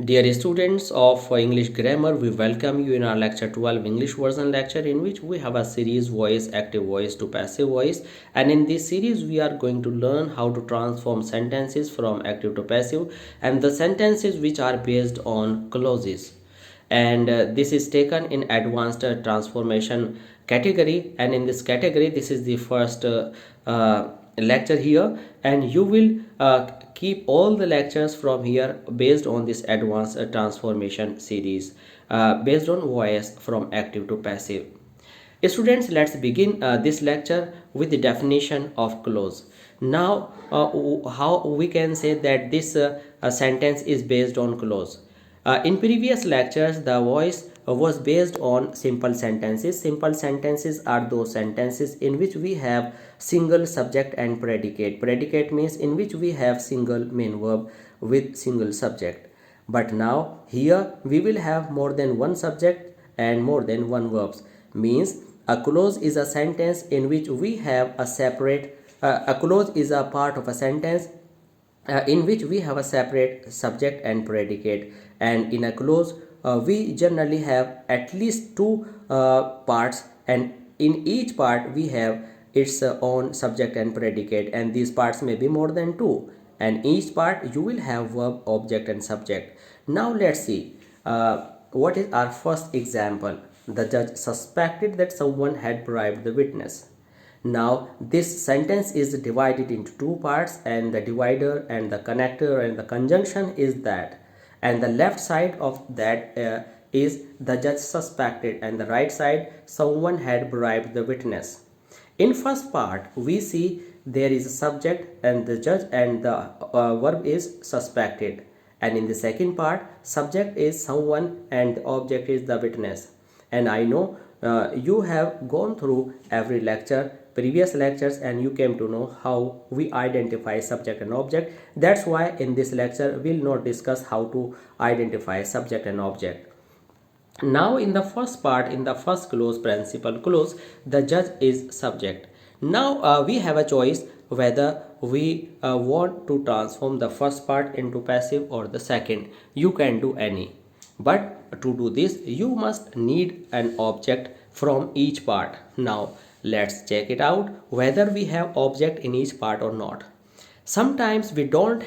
Dear students of English Grammar, we welcome you in our lecture 12 English version lecture, in which we have a series voice, active voice to passive voice. And in this series we are going to learn how to transform sentences from active to passive, and the sentences which are based on clauses. And this is taken in advanced transformation category, and in this category this is the first lecture here, and you will keep all the lectures from here based on this advanced transformation series, based on voice from active to passive. Students, let's begin this lecture with the definition of clause. Now how we can say that this sentence is based on clause. In previous lectures, the voice was based on simple sentences. Simple sentences are those sentences in which we have single subject and predicate. Predicate means in which we have single main verb with single subject. But now here we will have more than one subject and more than one verbs. Means a clause is a sentence in which we have a separate, a clause is a part of a sentence in which we have a separate subject and predicate, and in a clause we generally have at least two parts, and in each part we have its own subject and predicate, and these parts may be more than two, and each part you will have verb, object and subject. Now let's see what is our first example. The judge suspected that someone had bribed the witness. Now this sentence is divided into two parts, and the divider and the connector and the conjunction is that, and the left side of that is the judge suspected, and the right side someone had bribed the witness. In first part we see there is a subject and the judge, and the verb is suspected, and in the second part subject is someone and the object is the witness. And I know you have gone through every lecture, previous lectures, and you came to know how we identify subject and object. That's why in this lecture we'll not discuss how to identify subject and object. Now in the first part, in the first clause, principal clause, the judge is subject. Now we have a choice whether we want to transform the first part into passive or the second. You can do any, but to do this you must need an object from each part. Now let's check it out whether we have object in each part or not. Sometimes we don't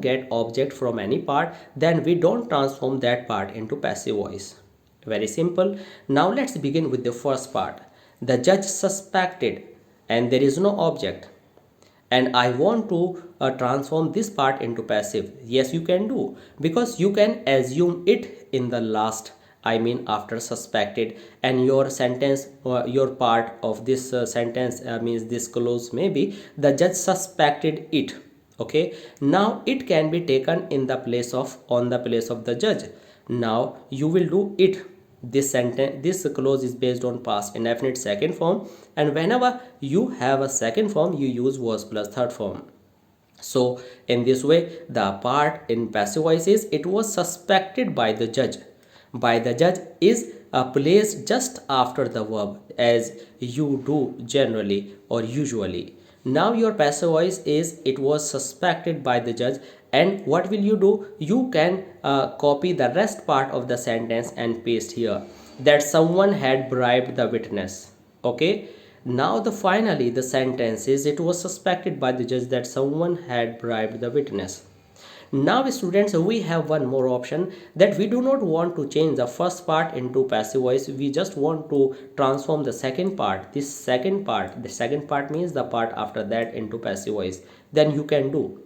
get object from any part, then we don't transform that part into passive voice. Very simple. Now let's begin with the first part. The judge suspected, and there is no object, and I want to transform this part into passive. Yes, you can do, because you can assume it in the last, I mean after suspected, and your sentence, your part of this sentence means this clause may be the judge suspected it. Okay, now it can be taken in the place of, on the place of the judge. Now you will do it. This sentence, this clause is based on past indefinite second form, and whenever you have a second form you use was plus third form. So in this way the part in passive voice is it was suspected by the judge. By the judge is placed just after the verb, as you do generally or usually. Now your passive voice is it was suspected by the judge, and what will you do? You can copy the rest part of the sentence and paste here, that someone had bribed the witness. Okay, now the finally the sentence is it was suspected by the judge that someone had bribed the witness. Now students, we have one more option, that we do not want to change the first part into passive voice, we just want to transform the second part, this second part, the second part means the part after that, into passive voice. Then you can do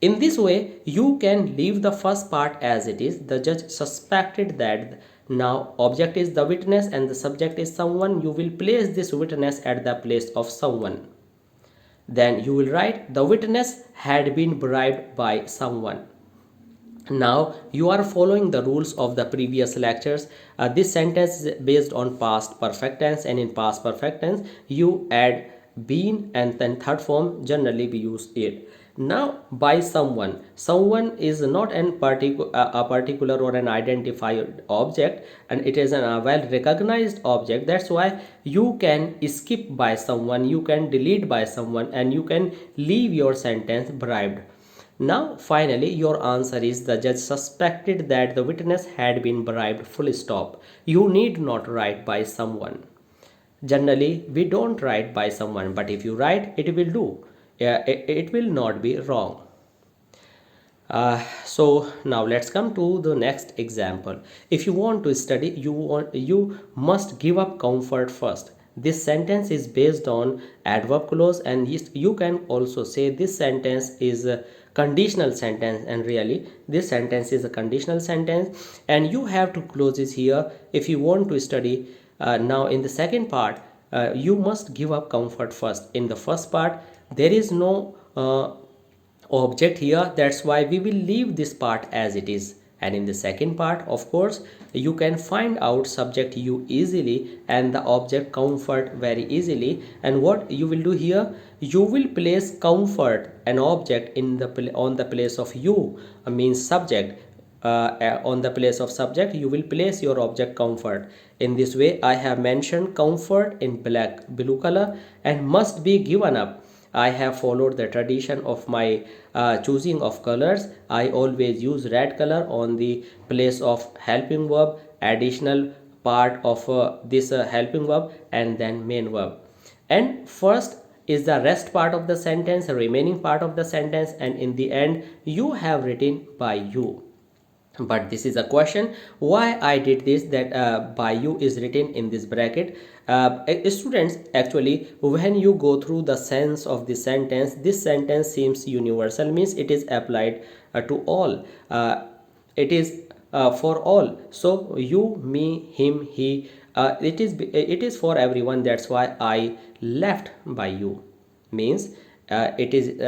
in this way, you can leave the first part as it is. The judge suspected that, now object is the witness and the subject is someone. You will place this witness at the place of someone. Then you will write the witness had been bribed by someone. Now you are following the rules of the previous lectures. This sentence is based on past perfect tense, and in past perfect tense you add been and then third form, generally we use it. Now by someone, someone is not a particular or an identified object, and it is a well recognized object. That's why you can skip by someone, you can delete by someone, and you can leave your sentence bribed. Now, finally, your answer is the judge suspected that the witness had been bribed. Full stop. You need not write by someone. Generally, we don't write by someone, but if you write, it will do. It will not be wrong. So now let's come to the next example. If you want to study, you must give up comfort first. This sentence is based on adverb clause, and you can also say this sentence is a conditional sentence, and really this sentence is a conditional sentence, and you have to clauses here if you want to study. Now in the second part, you must give up comfort first. In the first part, there is no object here, that's why we will leave this part as it is. And in the second part, of course, you can find out subject you easily and the object comfort very easily. And what you will do here, you will place comfort an object in the on the place of you, means subject. On the place of subject, you will place your object comfort. In this way, I have mentioned comfort in blue color and must be given up. I have followed the tradition of my choosing of colors. I always use red color on the place of helping verb, additional part of this helping verb, and then main verb. And first is the rest part of the sentence, remaining part of the sentence, and in the end, you have written by you. But this is a question why I did this, that by you is written in this bracket. Students, actually when you go through the sense of the sentence, this sentence seems universal, means it is applied to all. It is for all, so you, me, him, he, it is for everyone. That's why I left by you, means it is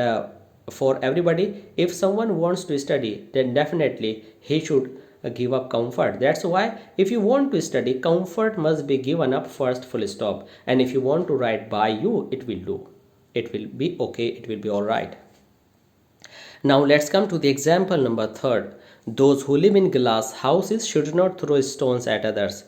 for everybody. If someone wants to study, then definitely he should give up comfort. That's why if you want to study, comfort must be given up first, full stop. And if you want to write by you, it will do, it will be okay, it will be all right. Now let's come to the example number third. Those who live in glass houses should not throw stones at others.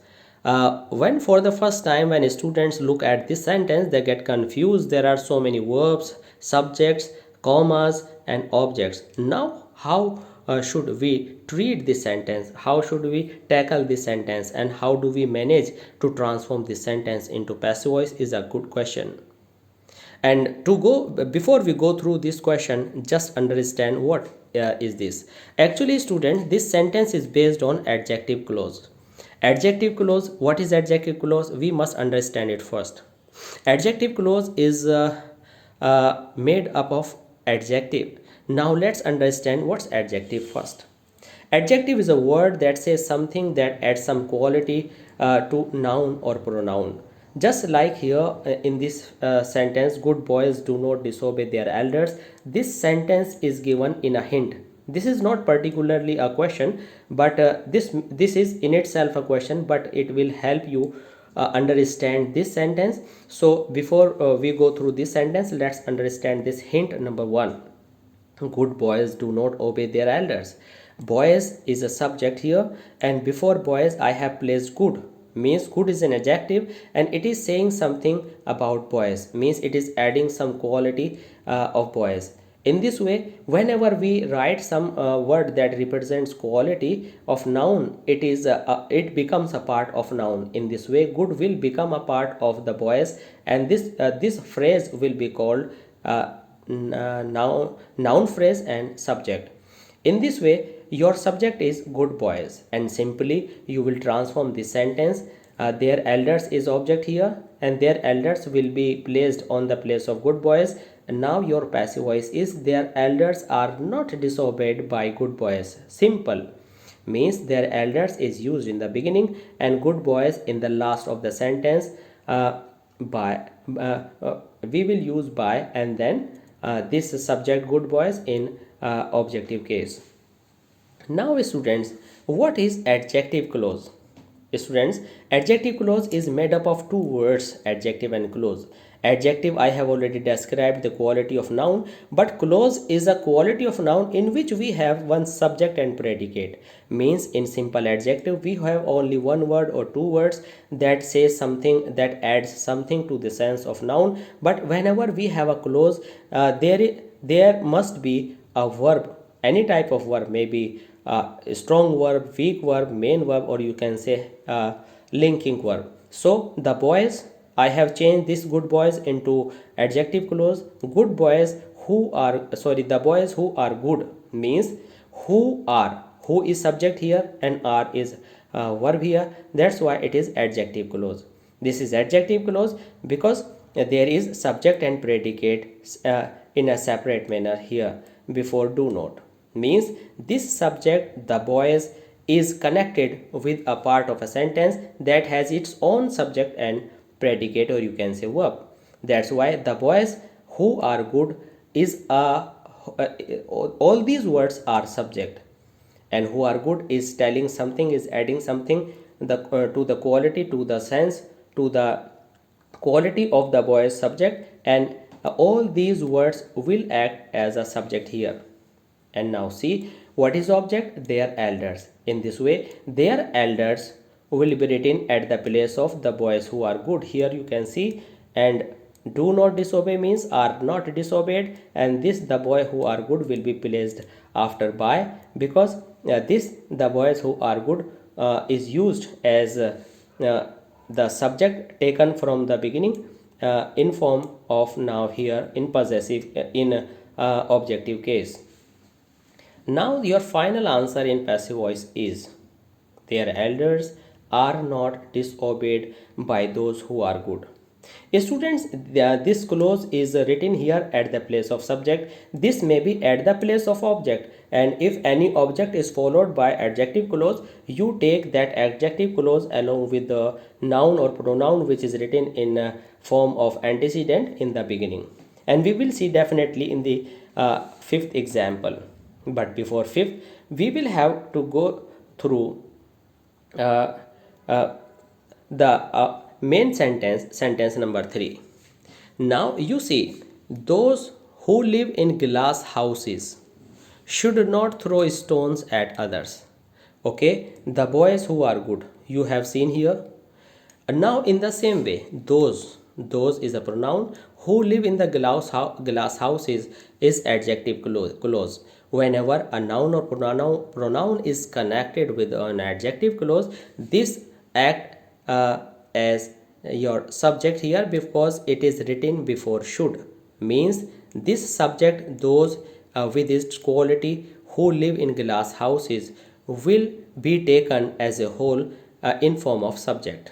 When for the first time, when students look at this sentence, they get confused. There are so many verbs, subjects, commas, and objects. Now, how should we treat this sentence? How should we tackle this sentence? And how do we manage to transform this sentence into passive voice is a good question. And to go before we go through this question, just understand what is this. Actually, students, this sentence is based on adjective clause. Adjective clause, what is adjective clause? We must understand it first. Adjective clause is made up of adjective. Now let's understand what's adjective first. Adjective is a word that says something that adds some quality to noun or pronoun. Just like here in this sentence, good boys do not disobey their elders. This sentence is given in a hint. This is not particularly a question, but this is in itself a question, but it will help you understand this sentence. So before we go through this sentence, let's understand this hint number one. Good boys do not obey their elders. Boys is a subject here, and before boys I have placed good, means good is an adjective and it is saying something about boys, means it is adding some quality of boys. In this way, whenever we write some word that represents quality of noun, it becomes a part of noun. In this way, good will become a part of the boys, and this phrase will be called noun phrase and subject. In this way, your subject is good boys, and simply you will transform this sentence. Their elders is object here, and their elders will be placed on the place of good boys. And now your passive voice is their elders are not disobeyed by good boys. Simple, means their elders is used in the beginning and good boys in the last of the sentence. By we will use by, and then this subject good boys in objective case. Now students, what is adjective clause? Students, adjective clause is made up of two words, adjective and clause. Adjective, I have already described the quality of noun, but clause is a quality of noun in which we have one subject and predicate. Means in simple adjective, we have only one word or two words that says something, that adds something to the sense of noun. But whenever we have a clause, there must be a verb, any type of verb, maybe a strong verb, weak verb, main verb, or you can say linking verb. So the boys, I have changed this good boys into adjective clause. Good boys who are, sorry, the boys who are good means who are, who is subject here and are is verb here. That's why it is adjective clause. This is adjective clause because there is subject and predicate in a separate manner here before do not. Means this subject, the boys, is connected with a part of a sentence that has its own subject and predicate, or you can say verb. That's why the boys who are good is all these words are subject, and who are good is telling something, is adding something to the quality, to the sense, to the quality of the boy's subject, and all these words will act as a subject here. And now see what is object, their elders. In this way their elders will be written at the place of the boys who are good. Here you can see, and do not disobey means are not disobeyed, and this the boy who are good will be placed after by, because this the boys who are good is used as the subject taken from the beginning in form of now here in possessive in objective case. Now your final answer in passive voice is their elders are not disobeyed by those who are good. Students, this clause is written here at the place of subject. This may be at the place of object, and if any object is followed by adjective clause, you take that adjective clause along with the noun or pronoun which is written in form of antecedent in the beginning. And we will see definitely in the fifth example. But before fifth, we will have to go through uh, uh, the main sentence number 3. Now you see, those who live in glass houses should not throw stones at others. Okay, the boys who are good, you have seen here. And now in the same way, those is a pronoun. Who live in the glass houses is adjective clause. Whenever a noun or pronoun is connected with an adjective clause, this act as your subject here because it is written before should. Means this subject, those with its quality who live in glass houses, will be taken as a whole in form of subject.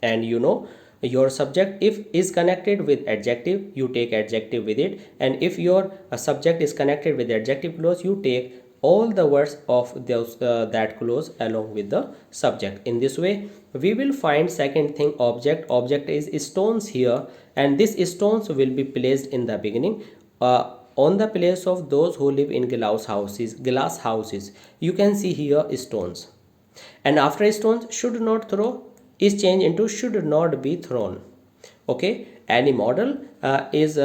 And you know, your subject if is connected with adjective, you take adjective with it, and if your subject is connected with the adjective clause, you take all the words of those that clause along with the subject. In this way we will find second thing, object is stones here, and this stones will be placed in the beginning on the place of those who live in glass houses. You can see here stones, and after stones should not throw is changed into should not be thrown. Okay, any model is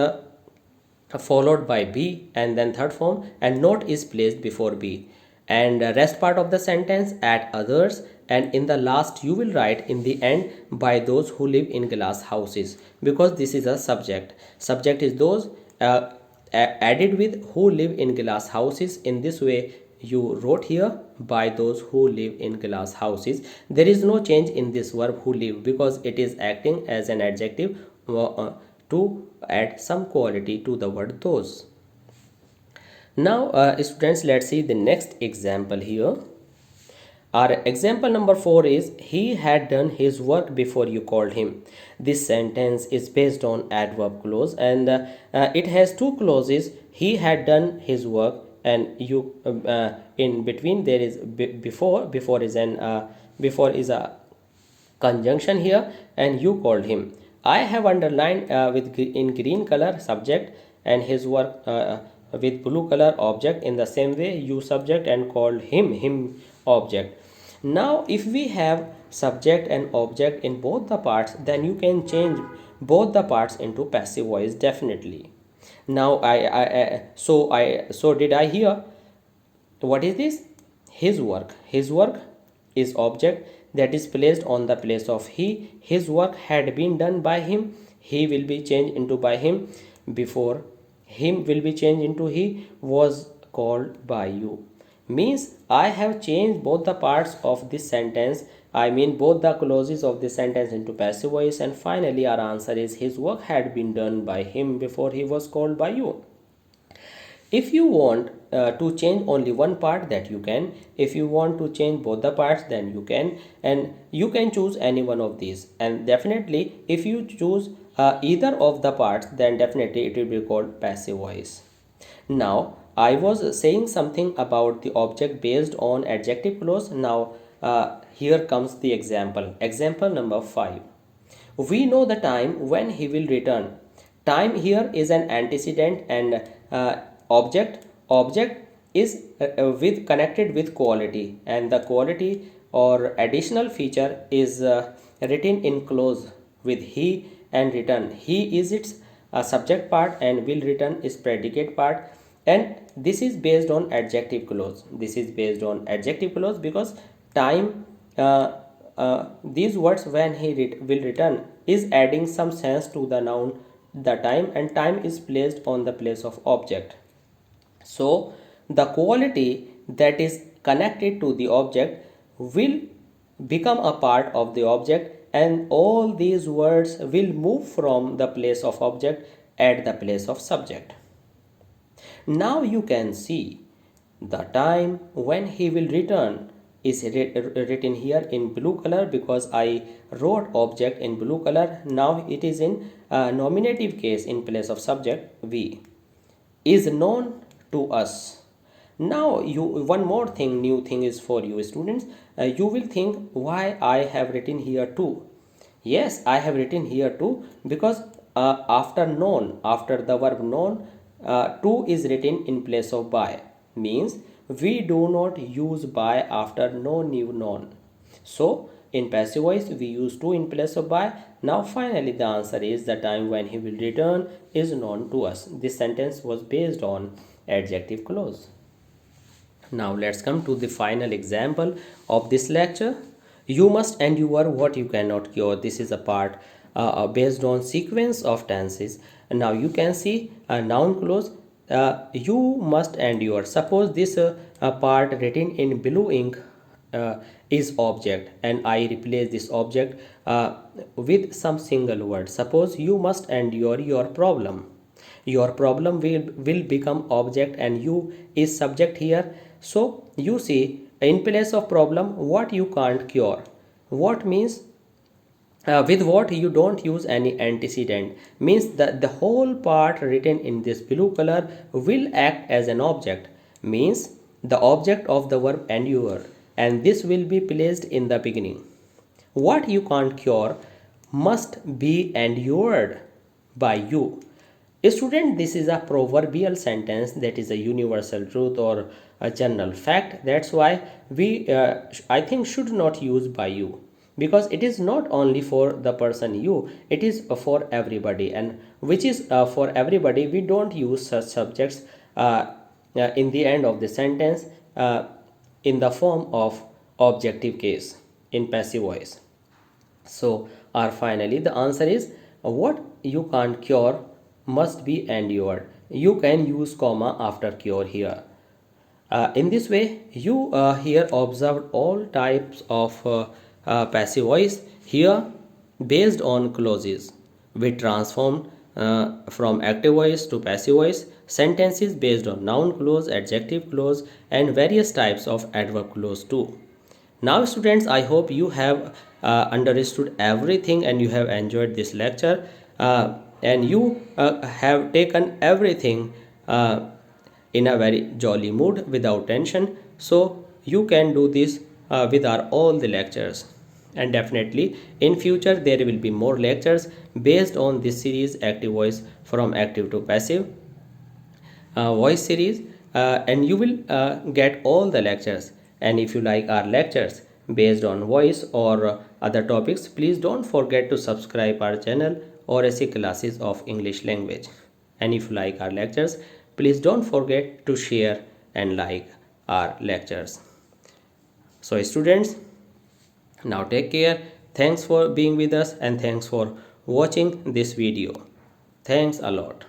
followed by be and then third form, and not is placed before be, and rest part of the sentence at others, and in the last you will write in the end by those who live in glass houses, because this is a subject is those added with who live in glass houses. In this way you wrote here by those who live in glass houses. There is no change in this verb who live because it is acting as an adjective to add some quality to the word those. Now students, let's see the next example here. Our example number 4 is he had done his work before you called him. This sentence is based on adverb clause, and it has two clauses. He had done his work, and you in between there is before is an before is a conjunction here, and you called him. I have underlined in green color subject and his work with blue color object. In the same way you subject and called him object. Now if we have subject and object in both the parts, then you can change both the parts into passive voice definitely. Now so did I here. What is this? His work is object that is placed on the place of he. His work had been done by him. He will be changed into by him before him will be changed into he, was called by you. Means I have changed both the parts of this sentence. I mean both the clauses of this sentence into passive voice, and finally our answer is his work had been done by him before he was called by you. If you want to change only one part, that you can. If you want to change both the parts, then you can, and you can choose any one of these. And definitely if you choose either of the parts, then definitely it will be called passive voice. Now I was saying something about the object based on adjective clause. Now here comes the example number 5. We know the time when he will return. Time here is an antecedent, and object is with connected with quality, and the quality or additional feature is written in clause with he and return. He is its subject part and will return is predicate part, and this is based on adjective clause. This is based on adjective clause because time, these words when he will return is adding some sense to the noun the time, and time is placed on the place of object. So the quality that is connected to the object will become a part of the object, and all these words will move from the place of object at the place of subject. Now you can see the time when he will return is written here in blue color because I wrote object in blue color. Now it is in nominative case in place of subject we. Is known to us. Now you, one more thing, new thing is for you students. You will think why I have written here too. Yes, I have written here too because after known, after the verb known, to is written in place of by. Means we do not use by after no new known. So in passive voice we use to in place of by. Now finally the answer is the time when he will return is known to us. This sentence was based on adjective clause. Now let's come to the final example of this lecture. You must endure what you cannot cure. This is a part based on sequence of tenses. And now you can see a noun clause. You must endure. Suppose this part written in blue ink is object, and I replace this object with some single word. Suppose you must endure your problem. Your problem will become object and you is subject here. So you see in place of problem what you can't cure. What means with what you don't use any antecedent, means that the whole part written in this blue color will act as an object, means the object of the verb endure, and this will be placed in the beginning. What you can't cure must be endured by you. Student, this is a proverbial sentence that is a universal truth or a general fact. That's why we I think should not use by you, because it is not only for the person you, it is for everybody, and which is for everybody we don't use such subjects in the end of the sentence in the form of objective case in passive voice. So or finally the answer is what you can't cure must be endured. You can use comma after cure here. In this way, you here observed all types of passive voice here based on clauses. We transformed from active voice to passive voice, sentences based on noun clause, adjective clause, and various types of adverb clause too. Now students, I hope you have understood everything and you have enjoyed this lecture, and you have taken everything in a very jolly mood without tension. So you can do this with our all the lectures, and definitely in future there will be more lectures based on this series active voice from active to passive voice series, and you will get all the lectures. And if you like our lectures based on voice or other topics, please don't forget to subscribe our channel or AC classes of English language. And if you like our lectures, please don't forget to share and like our lectures. So students, now take care. Thanks for being with us and thanks for watching this video. Thanks a lot.